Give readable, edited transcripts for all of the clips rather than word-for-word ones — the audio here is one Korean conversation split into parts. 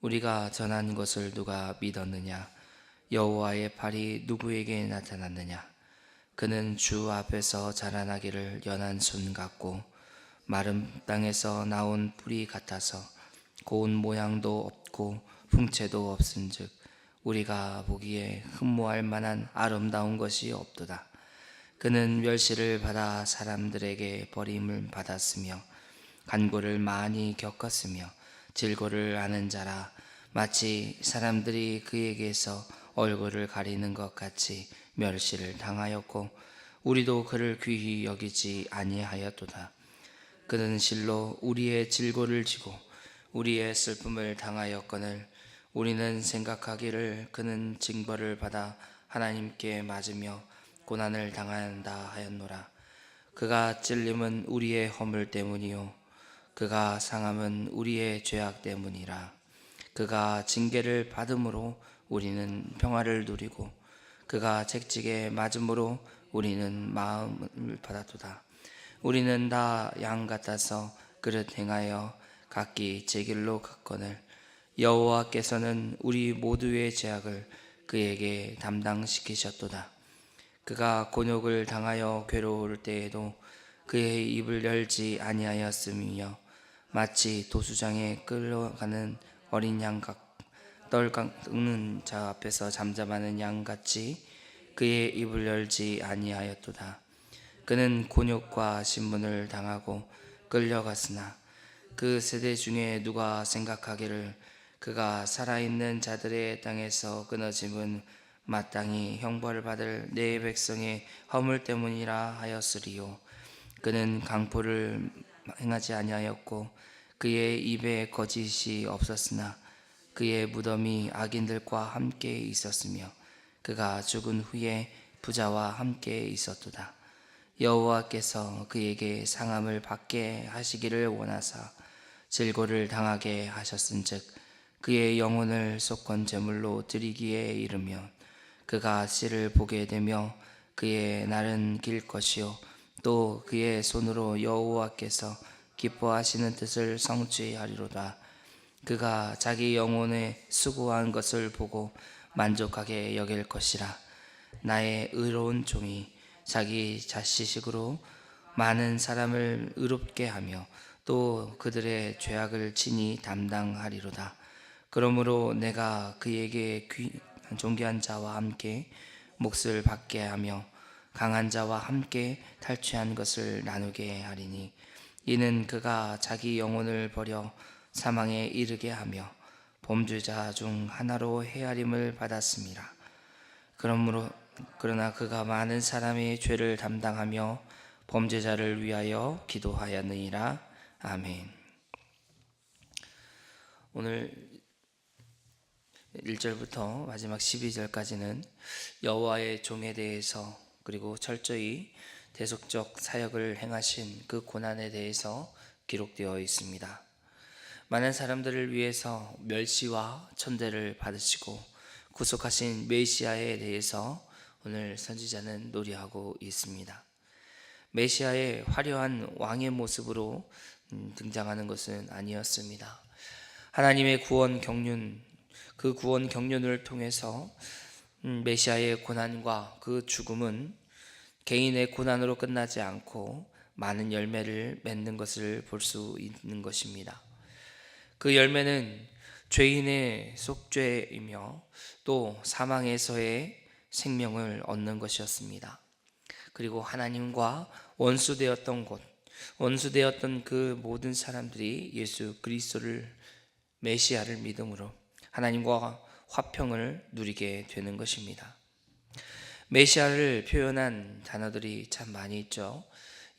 우리가 전한 것을 누가 믿었느냐? 여호와의 팔이 누구에게 나타났느냐? 그는 주 앞에서 자라나기를 연한 순 같고 마른 땅에서 나온 뿌리 같아서 고운 모양도 없고 풍채도 없은즉 우리가 보기에 흠모할 만한 아름다운 것이 없도다. 그는 멸시를 받아 사람들에게 버림을 받았으며 간고를 많이 겪었으며 질고를 아는 자라. 마치 사람들이 그에게서 얼굴을 가리는 것 같이 멸시를 당하였고 우리도 그를 귀히 여기지 아니하였도다. 그는 실로 우리의 질고를 지고 우리의 슬픔을 당하였거늘 우리는 생각하기를 그는 징벌을 받아 하나님께 맞으며 고난을 당한다 하였노라. 그가 찔림은 우리의 허물 때문이요 그가 상함은 우리의 죄악 때문이라. 그가 징계를 받음으로 우리는 평화를 누리고 그가 채찍에 맞음으로 우리는 마음을 받았도다. 우리는 다 양 같아서 그릇 행하여 각기 제 길로 갔거늘 여호와께서는 우리 모두의 죄악을 그에게 담당시키셨도다. 그가 곤욕을 당하여 괴로울 때에도 그의 입을 열지 아니하였으며 마치 도수장에 끌려가는 어린 양각 떨깎는 자 앞에서 잠잠하는 양같이 그의 입을 열지 아니하였도다. 그는 곤욕과 신문을 당하고 끌려갔으나 그 세대 중에 누가 생각하기를 그가 살아있는 자들의 땅에서 끊어짐은 마땅히 형벌을 받을 내 백성의 허물 때문이라 하였으리요. 그는 강포를 행하지 아니하였고 그의 입에 거짓이 없었으나 그의 무덤이 악인들과 함께 있었으며 그가 죽은 후에 부자와 함께 있었도다. 여호와께서 그에게 상함을 받게 하시기를 원하사 질고를 당하게 하셨은즉 그의 영혼을 속건 제물로 드리기에 이르면 그가 씨를 보게 되며 그의 날은 길 것이요 또 그의 손으로 여호와께서 기뻐하시는 뜻을 성취하리로다. 그가 자기 영혼에 수고한 것을 보고 만족하게 여길 것이라. 나의 의로운 종이 자기 자식으로 많은 사람을 의롭게 하며 또 그들의 죄악을 친히 담당하리로다. 그러므로 내가 그에게 존귀한 자와 함께 몫을 받게 하며 강한 자와 함께 탈취한 것을 나누게 하리니 이는 그가 자기 영혼을 버려 사망에 이르게 하며 범죄자 중 하나로 헤아림을 받았음이라. 그러나 그가 많은 사람의 죄를 담당하며 범죄자를 위하여 기도하였느니라. 아멘. 오늘 1절부터 마지막 12절까지는 여호와의 종에 대해서 그리고 철저히 대속적 사역을 행하신 그 고난에 대해서 기록되어 있습니다. 많은 사람들을 위해서 멸시와 천대를 받으시고 구속하신 메시아에 대해서 오늘 선지자는 놀이하고 있습니다. 메시아의 화려한 왕의 모습으로 등장하는 것은 아니었습니다. 하나님의 구원 경륜, 그 구원 경륜을 통해서 메시아의 고난과 그 죽음은 개인의 고난으로 끝나지 않고 많은 열매를 맺는 것을 볼 수 있는 것입니다. 그 열매는 죄인의 속죄이며 또 사망에서의 생명을 얻는 것이었습니다. 그리고 하나님과 원수되었던 곳, 원수되었던 그 모든 사람들이 예수 그리스도를 메시아를 믿음으로 하나님과 화평을 누리게 되는 것입니다. 메시아를 표현한 단어들이 참 많이 있죠.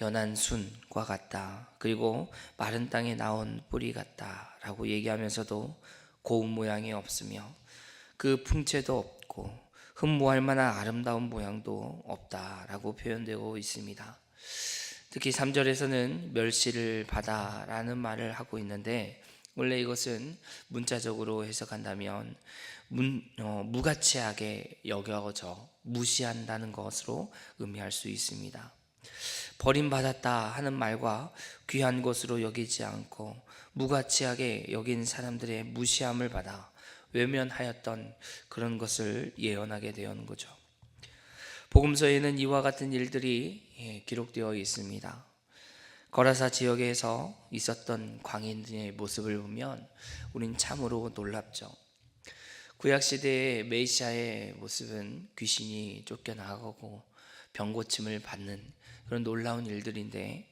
연한 순과 같다, 그리고 마른 땅에 나온 뿌리 같다 라고 얘기하면서도 고운 모양이 없으며 그 풍채도 없고 흠모할 만한 아름다운 모양도 없다 라고 표현되고 있습니다. 특히 3절에서는 멸시를 받아 라는 말을 하고 있는데 원래 이것은 문자적으로 해석한다면 무가치하게 여겨져 무시한다는 것으로 의미할 수 있습니다. 버림받았다 하는 말과 귀한 것으로 여기지 않고 무가치하게 여긴 사람들의 무시함을 받아 외면하였던 그런 것을 예언하게 되는 거죠. 복음서에는 이와 같은 일들이 기록되어 있습니다. 거라사 지역에서 있었던 광인들의 모습을 보면 우린 참으로 놀랍죠. 구약시대의 메시아의 모습은 귀신이 쫓겨나가고 병고침을 받는 그런 놀라운 일들인데,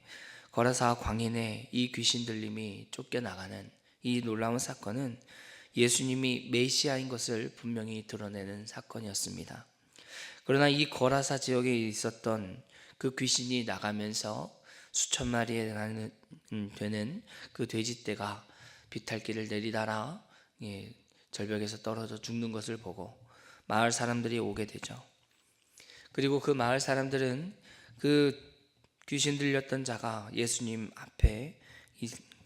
거라사 광인의 이 귀신 들림이 쫓겨나가는 이 놀라운 사건은 예수님이 메시아인 것을 분명히 드러내는 사건이었습니다. 그러나 이 거라사 지역에 있었던 그 귀신이 나가면서 수천 마리에 되는 그 돼지떼가 비탈길을 내리다라 절벽에서 떨어져 죽는 것을 보고 마을 사람들이 오게 되죠. 그리고 그 마을 사람들은 그 귀신 들렸던 자가 예수님 앞에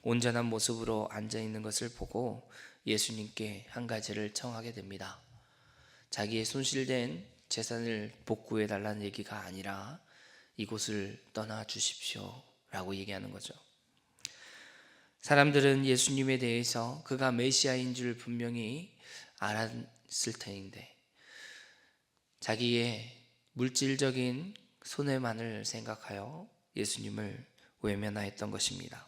온전한 모습으로 앉아 있는 것을 보고 예수님께 한 가지를 청하게 됩니다. 자기의 손실된 재산을 복구해 달라는 얘기가 아니라 이곳을 떠나 주십시오 라고 얘기하는 거죠. 사람들은 예수님에 대해서 그가 메시아인 줄 분명히 알았을 터인데 자기의 물질적인 손해만을 생각하여 예수님을 외면하였던 것입니다.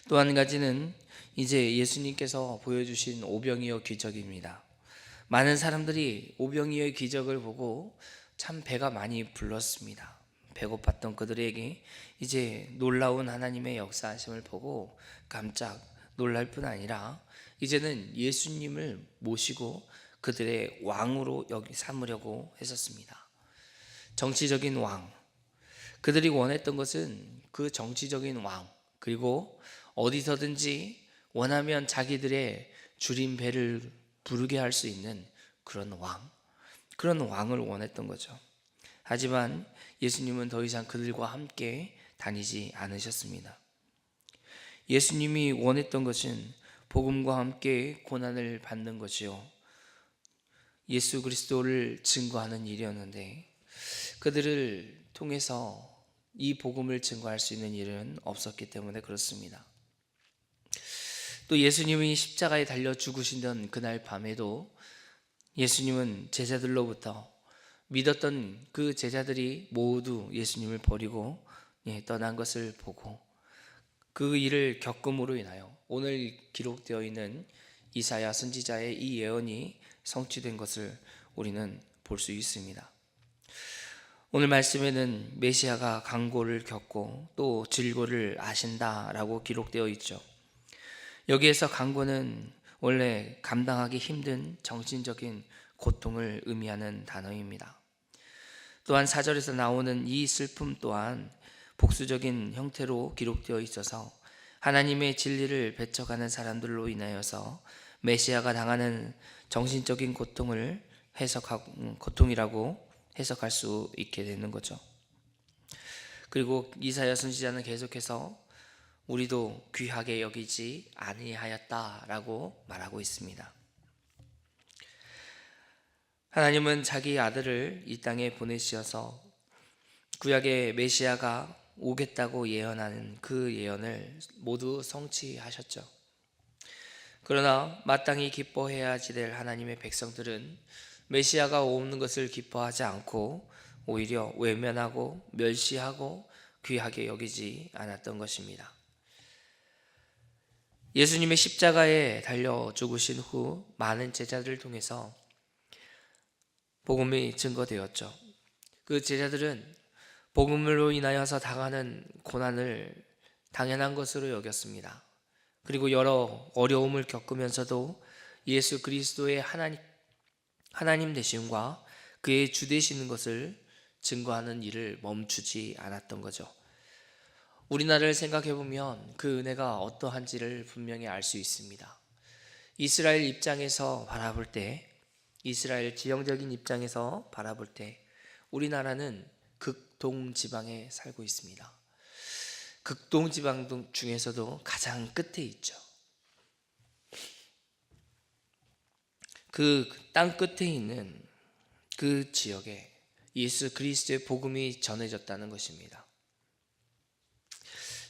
또 한 가지는 이제 예수님께서 보여주신 오병이어 기적입니다. 많은 사람들이 오병이어의 기적을 보고 참 배가 많이 불렀습니다. 배고팠던 그들에게 이제 놀라운 하나님의 역사하심을 보고 깜짝 놀랄 뿐 아니라 이제는 예수님을 모시고 그들의 왕으로 삼으려고 했었습니다. 정치적인 왕, 그들이 원했던 것은 그 정치적인 왕, 그리고 어디서든지 원하면 자기들의 줄인 배를 부르게 할 수 있는 그런 왕을 원했던 거죠. 하지만 예수님은 더 이상 그들과 함께 다니지 않으셨습니다. 예수님이 원했던 것은 복음과 함께 고난을 받는 것이요, 예수 그리스도를 증거하는 일이었는데 그들을 통해서 이 복음을 증거할 수 있는 일은 없었기 때문에 그렇습니다. 또 예수님이 십자가에 달려 죽으시던 그날 밤에도 예수님은 제자들로부터 믿었던 그 제자들이 모두 예수님을 버리고 떠난 것을 보고 그 일을 겪음으로 인하여 오늘 기록되어 있는 이사야 선지자의 이 예언이 성취된 것을 우리는 볼 수 있습니다. 오늘 말씀에는 메시아가 강고를 겪고 또 질고를 아신다라고 기록되어 있죠. 여기에서 강고는 원래 감당하기 힘든 정신적인 고통을 의미하는 단어입니다. 또한 4절에서 나오는 이 슬픔 또한 복수적인 형태로 기록되어 있어서 하나님의 진리를 배척하는 사람들로 인하여서 메시아가 당하는 정신적인 고통이라고 해석할 수 있게 되는 거죠. 그리고 이사야 선지자는 계속해서 우리도 귀하게 여기지 아니하였다라고 말하고 있습니다. 하나님은 자기 아들을 이 땅에 보내시어서 구약의 메시아가 오겠다고 예언하는 그 예언을 모두 성취하셨죠. 그러나 마땅히 기뻐해야지 될 하나님의 백성들은 메시아가 오는 것을 기뻐하지 않고 오히려 외면하고 멸시하고 귀하게 여기지 않았던 것입니다. 예수님의 십자가에 달려 죽으신 후 많은 제자들을 통해서 복음이 증거되었죠. 그 제자들은 복음으로 인하여서 당하는 고난을 당연한 것으로 여겼습니다. 그리고 여러 어려움을 겪으면서도 예수 그리스도의 하나님 되심과 그의 주 되시는 것을 증거하는 일을 멈추지 않았던 거죠. 우리나라를 생각해 보면 그 은혜가 어떠한지를 분명히 알 수 있습니다. 이스라엘 입장에서 바라볼 때, 이스라엘 지형적인 입장에서 바라볼 때 우리나라는 극동 지방에 살고 있습니다. 극동 지방 중에서도 가장 끝에 있죠. 그 땅 끝에 있는 그 지역에 예수 그리스도의 복음이 전해졌다는 것입니다.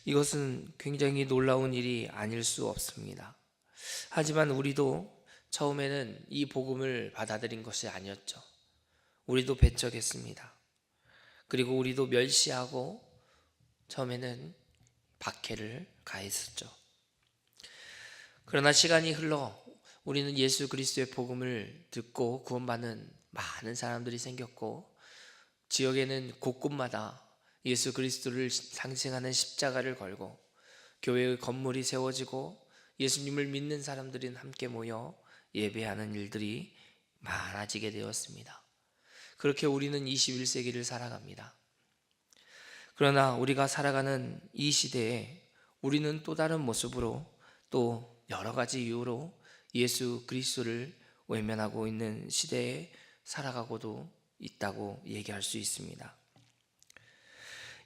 이것은 굉장히 놀라운 일이 아닐 수 없습니다. 하지만 우리도 처음에는 이 복음을 받아들인 것이 아니었죠. 우리도 배척했습니다. 그리고 우리도 멸시하고 처음에는 박해를 가했었죠. 그러나 시간이 흘러 우리는 예수 그리스도의 복음을 듣고 구원받는 많은 사람들이 생겼고, 지역에는 곳곳마다 예수 그리스도를 상징하는 십자가를 걸고 교회의 건물이 세워지고 예수님을 믿는 사람들이 함께 모여 예배하는 일들이 많아지게 되었습니다. 그렇게 우리는 21세기를 살아갑니다. 그러나 우리가 살아가는 이 시대에 우리는 또 다른 모습으로, 또 여러 가지 이유로 예수 그리스도를 외면하고 있는 시대에 살아가고도 있다고 얘기할 수 있습니다.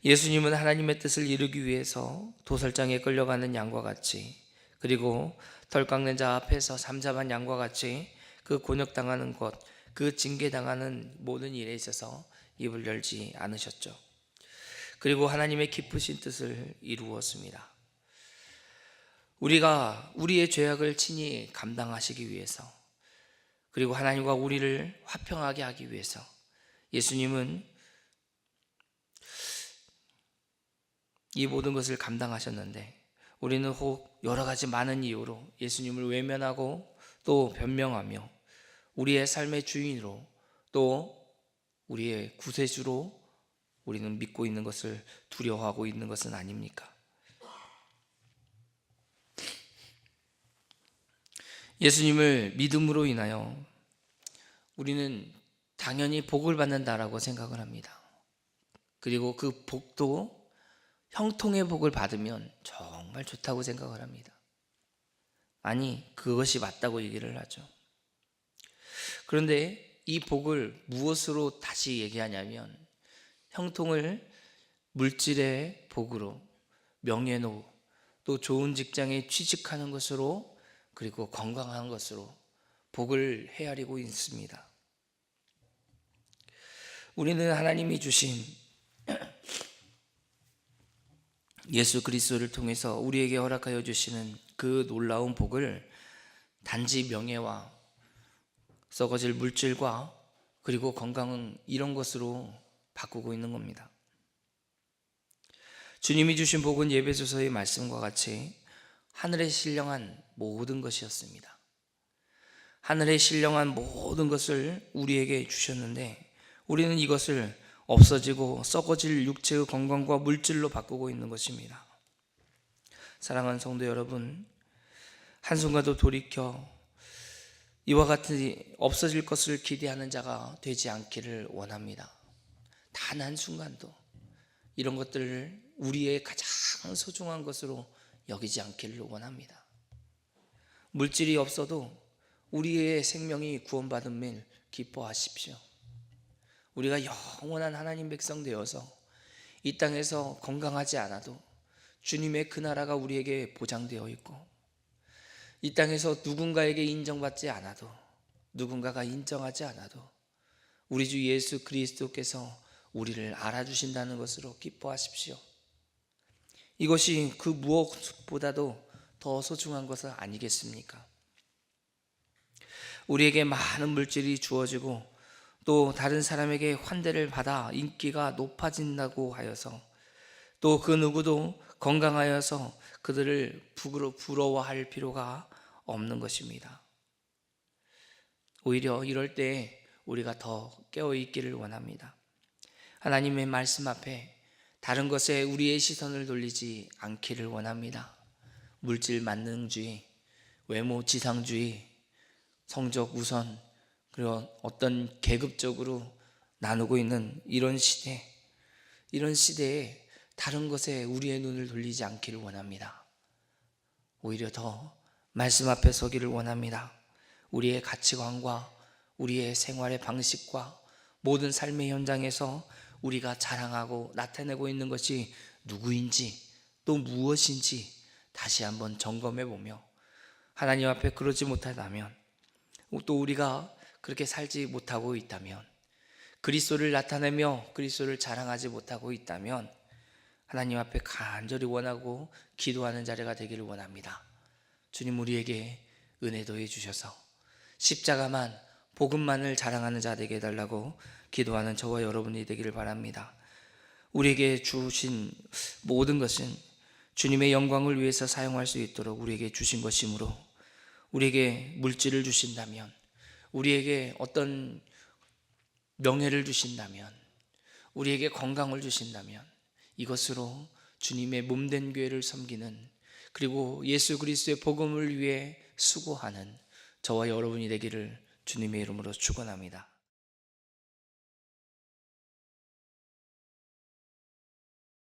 예수님은 하나님의 뜻을 이루기 위해서 도살장에 끌려가는 양과 같이, 그리고 덜 깎는 자 앞에서 잠잠한 양과 같이 그 곤욕당하는 것, 그 징계당하는 모든 일에 있어서 입을 열지 않으셨죠. 그리고 하나님의 기쁘신 뜻을 이루었습니다. 우리가 우리의 죄악을 친히 감당하시기 위해서, 그리고 하나님과 우리를 화평하게 하기 위해서 예수님은 이 모든 것을 감당하셨는데, 우리는 혹 여러 가지 많은 이유로 예수님을 외면하고 또 변명하며 우리의 삶의 주인으로 또 우리의 구세주로 우리는 믿고 있는 것을 두려워하고 있는 것은 아닙니까? 예수님을 믿음으로 인하여 우리는 당연히 복을 받는다라고 생각을 합니다. 그리고 그 복도 형통의 복을 받으면 정말 좋다고 생각을 합니다. 아니, 그것이 맞다고 얘기를 하죠. 그런데 이 복을 무엇으로 다시 얘기하냐면, 형통을 물질의 복으로, 명예노, 또 좋은 직장에 취직하는 것으로, 그리고 건강한 것으로 복을 헤아리고 있습니다. 우리는 하나님이 주신 예수 그리스도를 통해서 우리에게 허락하여 주시는 그 놀라운 복을 단지 명예와 썩어질 물질과 그리고 건강은 이런 것으로 바꾸고 있는 겁니다. 주님이 주신 복은 예배소서의 말씀과 같이 하늘에 신령한 모든 것이었습니다. 하늘에 신령한 모든 것을 우리에게 주셨는데, 우리는 이것을 없어지고 썩어질 육체의 건강과 물질로 바꾸고 있는 것입니다. 사랑하는 성도 여러분, 한순간도 돌이켜 이와 같은 없어질 것을 기대하는 자가 되지 않기를 원합니다. 단 한순간도 이런 것들을 우리의 가장 소중한 것으로 여기지 않기를 원합니다. 물질이 없어도 우리의 생명이 구원받음을 기뻐하십시오. 우리가 영원한 하나님 백성 되어서 이 땅에서 건강하지 않아도 주님의 그 나라가 우리에게 보장되어 있고, 이 땅에서 누군가에게 인정받지 않아도, 누군가가 인정하지 않아도 우리 주 예수 그리스도께서 우리를 알아주신다는 것으로 기뻐하십시오. 이것이 그 무엇보다도 더 소중한 것은 아니겠습니까? 우리에게 많은 물질이 주어지고 또 다른 사람에게 환대를 받아 인기가 높아진다고 하여서, 또 그 누구도 건강하여서 그들을 부러워할 필요가 없는 것입니다. 오히려 이럴 때 우리가 더 깨어있기를 원합니다. 하나님의 말씀 앞에 다른 것에 우리의 시선을 돌리지 않기를 원합니다. 물질 만능주의, 외모 지상주의, 성적 우선, 그리고 어떤 계급적으로 나누고 있는 이런 시대에 다른 것에 우리의 눈을 돌리지 않기를 원합니다. 오히려 더 말씀 앞에 서기를 원합니다. 우리의 가치관과 우리의 생활의 방식과 모든 삶의 현장에서 우리가 자랑하고 나타내고 있는 것이 누구인지 또 무엇인지 다시 한번 점검해 보며, 하나님 앞에 그러지 못하다면, 또 우리가 그렇게 살지 못하고 있다면 그리스도를 나타내며 그리스도를 자랑하지 못하고 있다면 하나님 앞에 간절히 원하고 기도하는 자리가 되기를 원합니다. 주님 우리에게 은혜 더해 주셔서 십자가만 복음만을 자랑하는 자 되게 해달라고 기도하는 저와 여러분이 되기를 바랍니다. 우리에게 주신 모든 것은 주님의 영광을 위해서 사용할 수 있도록 우리에게 주신 것이므로 우리에게 물질을 주신다면, 우리에게 어떤 명예를 주신다면, 우리에게 건강을 주신다면 이것으로 주님의 몸된 교회를 섬기는, 그리고 예수 그리스도의 복음을 위해 수고하는 저와 여러분이 되기를 주님의 이름으로 축원합니다.